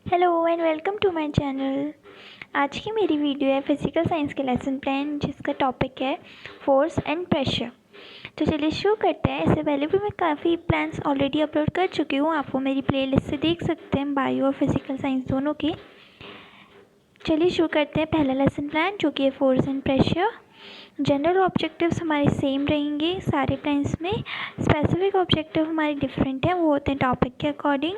Hello and welcome to my channel. आज की मेरी वीडियो है फिज़िकल साइंस के लेसन प्लान, जिसका टॉपिक है फोर्स एंड प्रेशर। तो चलिए शुरू करते हैं। इससे पहले भी मैं काफ़ी प्लान्स ऑलरेडी अपलोड कर चुकी हूँ, आप वो मेरी प्लेलिस्ट से देख सकते हैं, बायो और फिज़िकल साइंस दोनों की। चलिए शुरू करते हैं पहला लेसन प्लान, जो कि है force and pressure. General objectives हमारे सेम रहेंगे सारे प्लान्स में। स्पेसिफिक ऑब्जेक्टिव हमारे डिफरेंट हैं, वो होते हैं टॉपिक के अकॉर्डिंग।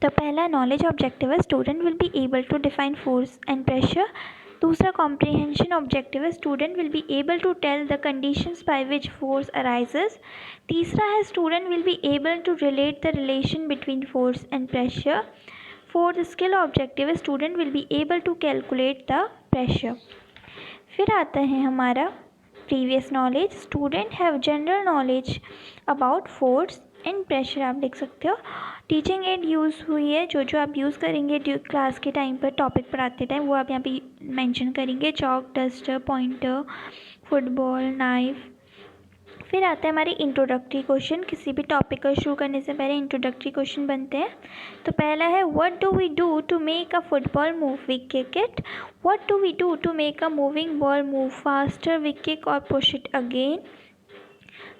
तो पहला नॉलेज ऑब्जेक्टिव है, student will be able to define force and pressure. दूसरा कॉम्प्रिहेंशन ऑब्जेक्टिव है, student will be able to tell the conditions by which force arises. तीसरा है, student will be able to relate the relation between force and pressure. Fourth skill objective है, student will be able to calculate the pressure. फिर आता है हमारा previous knowledge, student have general knowledge about force and pressure. आप देख सकते हो teaching add use हुई है, जो जो आप यूज़ करेंगे क्लास के टाइम पर, टॉपिक पढ़ाते टाइम, वो आप यहाँ पे मेंशन करेंगे। Chalk, duster, pointer, football, knife. फिर आता है हमारी इंट्रोडक्टरी क्वेश्चन। किसी भी टॉपिक को शुरू करने से पहले इंट्रोडक्टरी क्वेश्चन बनते हैं। तो पहला है, what do we do to make a football move? We kick it. What do we do to make a moving ball move faster? We kick और push it again.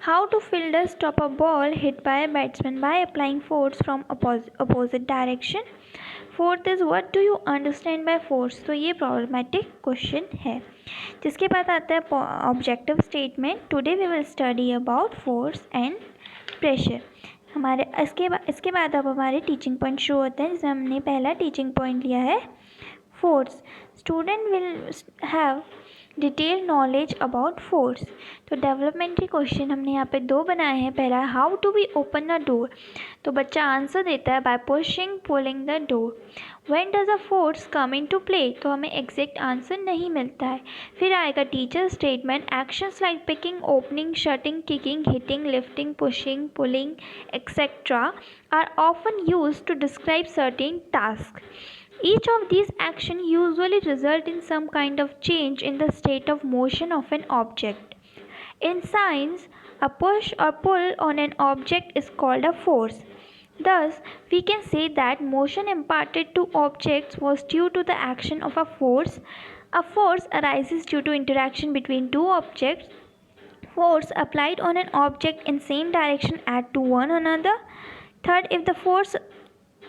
How do fielders stop a ball hit by a batsman? By applying force from opposite direction. Fourth is, what do you understand by force? तो ये problematic question है। जिसके बाद आता है objective statement, today we will study about force and pressure. हमारे इसके बाद अब हमारे टीचिंग पॉइंट शुरू होते हैं, जिसमें हमने पहला टीचिंग पॉइंट लिया है force. Student will have detail knowledge about force. तो डेवलपमेंट्री क्वेश्चन हमने यहाँ पे दो बनाए हैं। पहला, how to we open a door? तो बच्चा आंसर देता है by pushing pulling the door. When does a force come into play? तो हमें एग्जैक्ट आंसर नहीं मिलता है। फिर आएगा teacher statement, actions like picking, opening, shutting, kicking, hitting, lifting, pushing, pulling etcetera are often used to describe certain task. Each of these actions usually result in some kind of change in the state of motion of an object. In science, a push or pull on an object is called a force. Thus, we can say that motion imparted to objects was due to the action of a force. A force arises due to interaction between two objects. Force applied on an object in same direction add to one another. Third,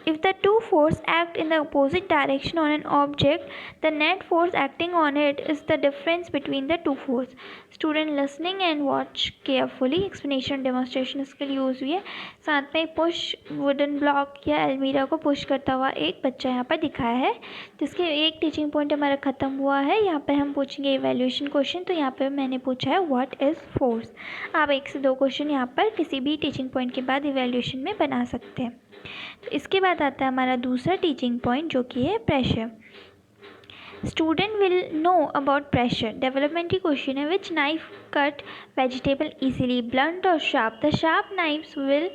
if the two forces act in the opposite direction on an object, the net force acting on it is the difference between the two forces. Student listening and watch carefully. Explanation demonstration skill use हुई है। साथ में push wooden block या अलमीरा को push करता हुआ एक बच्चा यहाँ पर दिखाया है, जिसके एक टीचिंग पॉइंट हमारा ख़त्म हुआ है। यहाँ पर हम पूछेंगे इवैल्यूएशन क्वेश्चन। तो यहाँ पर मैंने पूछा है व्हाट इज़ फोर्स। आप एक से दो क्वेश्चन यहाँ पर किसी भी टीचिंग पॉइंट के बाद इवैल्यूएशन में बना सकते हैं। तो इसके बाद आता है हमारा दूसरा टीचिंग पॉइंट, जो कि है pressure. Student will know about pressure. Developmental question है, which knife cut vegetable easily, blunt और sharp? The sharp knives will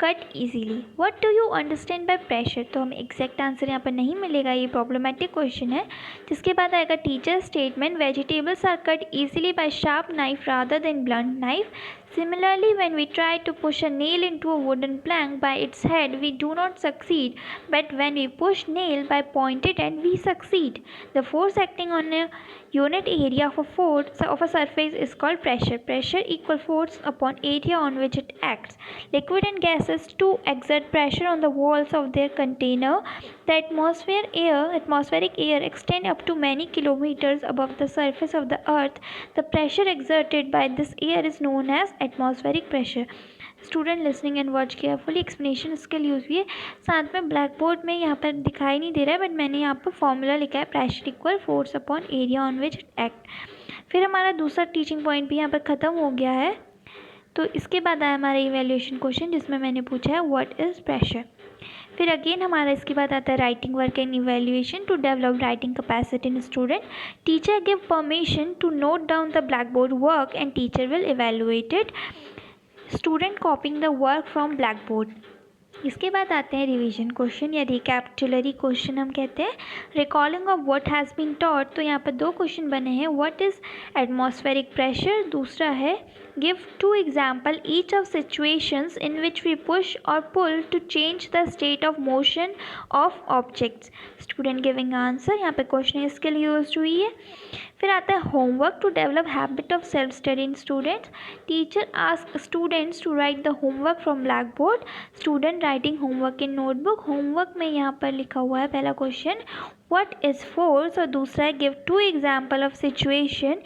cut easily. What do you understand by pressure? तो हमें एग्जैक्ट आंसर यहाँ पर नहीं मिलेगा, ये प्रॉब्लमेटिक क्वेश्चन है। जिसके बाद आएगा teacher statement, vegetables are cut easily by sharp knife rather than blunt knife. Similarly, when we try to push a nail into a wooden plank by its head, we do not succeed, but when we push nail by pointed end, we succeed. The force acting on a unit area of a surface is called pressure. Pressure equal force upon area on which it acts. Liquid and gases too exert pressure on the walls of their container. The atmospheric air extend up to many kilometers above the surface of the earth. The pressure exerted by this air is known as atmospheric pressure. Student listening and watch carefully. Explanation skill use हुई है। साथ में black board में यहाँ पर दिखाई नहीं दे रहा है, बट मैंने यहाँ पर फॉर्मूला लिखा है, pressure equal force upon area on which act. फिर हमारा दूसरा टीचिंग पॉइंट भी यहाँ पर ख़त्म हो गया है। तो इसके बाद आया हमारा इवैल्यूएशन क्वेश्चन, जिसमें मैंने पूछा है व्हाट इज़ प्रेशर। फिर अगेन हमारा इसके बाद आता है writing work and evaluation. To develop writing capacity in student, teacher give permission to note down the black board work and teacher will evaluate it. Student copying the work from black board. इसके बाद आते हैं revision question या रिकैपिटुलरी question हम कहते हैं। Recalling of what has been taught. तो यहाँ पर दो क्वेश्चन बने हैं, व्हाट इज़ एटमॉस्फेरिक प्रेशर, दूसरा है Give 2 example each of situations in which we push or pull to change the state of motion of objects. Student giving answer, यहाँ पे क्वेश्चन स्किल यूज हुई है. फिर आता है homework to develop habit of self study in students. Teacher ask students to write the homework from black board. Student writing homework in notebook. Homework में यहाँ पर लिखा हुआ है पहला क्वेश्चन what is force और दूसरा है give 2 example of situation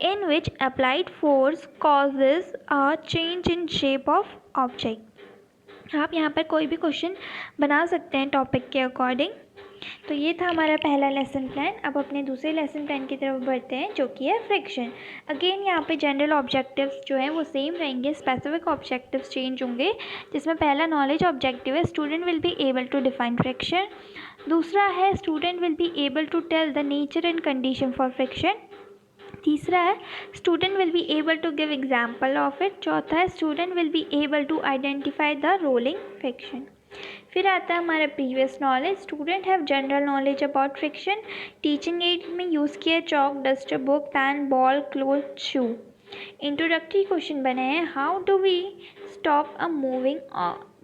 in which applied force causes a change in shape of object. आप यहाँ पर कोई भी क्वेश्चन बना सकते हैं टॉपिक के अकॉर्डिंग. तो ये था हमारा पहला लेसन प्लान. अब अपने दूसरे लेसन प्लान की तरफ बढ़ते हैं जो कि है फ्रिक्शन. अगेन यहाँ पे जनरल ऑब्जेक्टिव्स जो हैं वो सेम रहेंगे, स्पेसिफिक ऑब्जेक्टिव्स चेंज होंगे. जिसमें पहला नॉलेज ऑब्जेक्टिव है student will be able to define friction. दूसरा है student will be able to tell the nature and condition for friction. तीसरा है student will be able to give example of it. चौथा है student will be able to identify the rolling friction. फिर आता है हमारा previous knowledge. Student have general knowledge about friction. Teaching aid में use किया chalk, duster, book, pen, ball, cloth, shoe. Introductory question बने हैं how do we stop a moving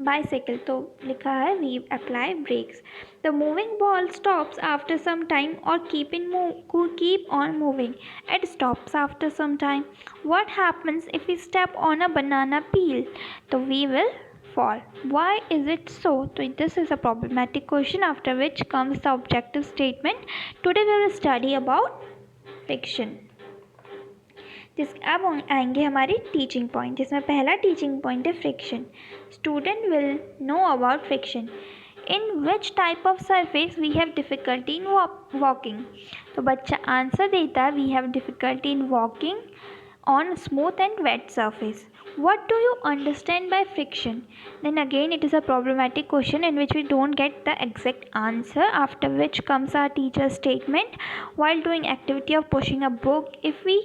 bicycle. तो लिखा है we apply brakes. The moving ball stops after some time और keep on moving. It stops after some time. What happens if we step on a banana peel. तो we will fall. Why is it so? So this is a problematic question after which comes the objective statement. Today we will study about friction. अब आएंगे हमारी teaching point जिसमें पहला teaching point है friction. Student will know about friction. In which type of surface we have difficulty in walking. तो बच्चा answer देता है we have difficulty in walking on smooth and wet surface. What do you understand by friction? Then again it is a problematic question in which we don't get the exact answer, after which comes our teacher's statement. While doing activity of pushing a book, if we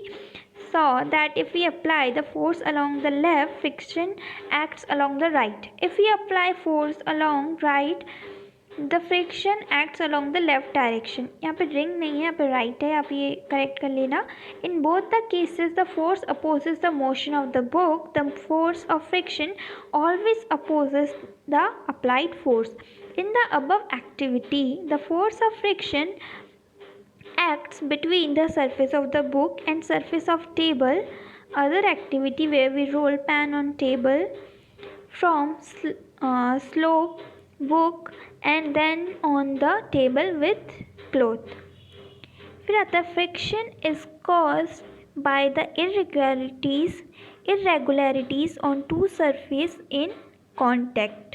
saw that if we apply the force along the left, friction acts along the right. If we apply force along right, the friction acts along the left direction. यहाँ पे ring नहीं है, यहाँ पे right है, आप ये correct कर लेना. In both the cases the force opposes the motion of the book. The force of friction always opposes the applied force. In the above activity the force of friction acts between the surface of the book and surface of table. Other activity where we roll pen on table from slope book and then on the table with cloth. फिर आता है friction is caused by the irregularities on two surface in contact.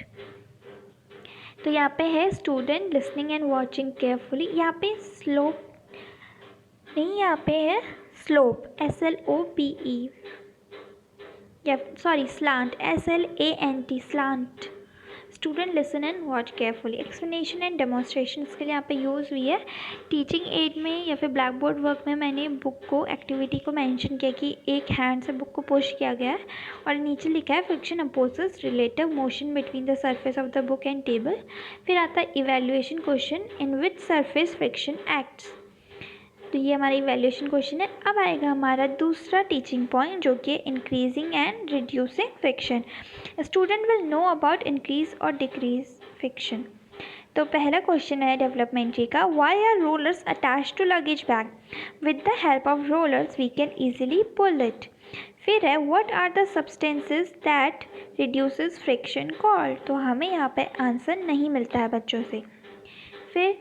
तो यहाँ पे है student listening and watching carefully. यहाँ पे slope नहीं, यहाँ पे है स्लोप SLOPE या sorry slant SLANT slant. Student listen and watch carefully. Explanation and demonstration के लिए यहाँ पे यूज़ हुई है. टीचिंग एड में या फिर ब्लैक बोर्ड वर्क में मैंने बुक को एक्टिविटी को मेंशन किया कि एक हैंड से बुक को पुश किया गया है और नीचे लिखा है friction opposes relative motion between the surface of the book and table. फिर आता है evaluation question in which surface friction acts. तो ये हमारा इवेल्युएशन क्वेश्चन है. अब आएगा हमारा दूसरा टीचिंग पॉइंट जो कि increasing and reducing friction. Student will know about increase और डिक्रीज फ्रिक्शन. तो पहला क्वेश्चन है डेवलपमेंट्री का. Why are rollers attach to luggage bag. With the help of rollers we can easily pull it. फिर है what are the substances that reduces friction called. तो हमें यहाँ पे आंसर नहीं मिलता है बच्चों से. फिर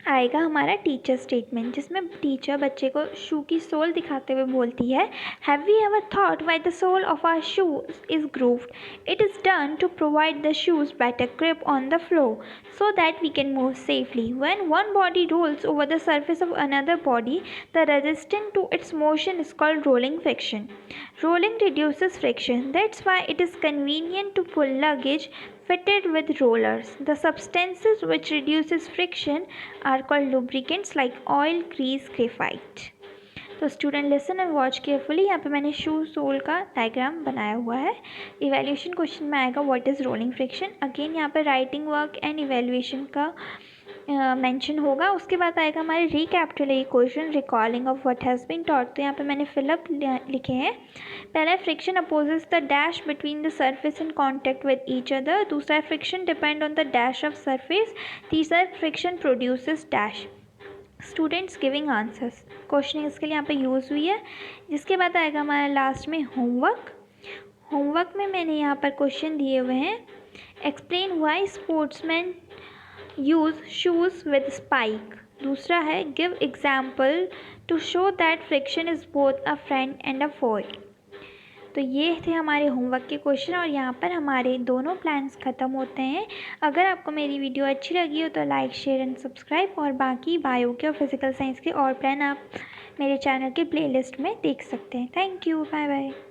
आएगा हमारा टीचर स्टेटमेंट जिसमें टीचर बच्चे को शू की सोल दिखाते हुए बोलती है have we ever thought why the sole of our shoes is grooved. It is done to provide the shoes better grip on the floor so that we can move safely. When one body rolls over the surface of another body, the resistance to its motion is called rolling friction. Rolling reduces friction. That's why it is convenient to pull luggage fitted with rollers. The substances which reduces friction are called lubricants like oil, grease, graphite. तो student listen and watch carefully. यहाँ पे मैंने शू soul का diagram बनाया हुआ है. Evaluation question में आएगा what is rolling friction. Again यहाँ पे राइटिंग वर्क एंड इवैल्यूएशन का मेंशन होगा। उसके बाद आएगा हमारे recapitulate question, recalling of what has been taught. तो यहाँ पे मैंने फिलअप लिखे हैं। पहला है friction opposes the dash between the surface in contact with each other. दूसरा है friction depend on the dash of surface. तीसरा है friction produces dash. Students giving answers, question इसके लिए यहाँ पे यूज़ हुई है। जिसके बाद आएगा हमारा लास्ट में होमवर्क। होमवर्क में मैंने यहाँ पर क्वेश्चन दिए हुए हैं। Explain why sportsman use shoes with spike. दूसरा है give example to show that friction is both a friend and a foe. तो ये थे हमारे होमवर्क के क्वेश्चन और यहाँ पर हमारे दोनों प्लान्स ख़त्म होते हैं। अगर आपको मेरी वीडियो अच्छी लगी हो तो लाइक, शेयर एंड सब्सक्राइब, और बाकी बायो के और फिज़िकल साइंस के और प्लान आप मेरे चैनल के प्लेलिस्ट में देख सकते हैं। Thank you, bye bye.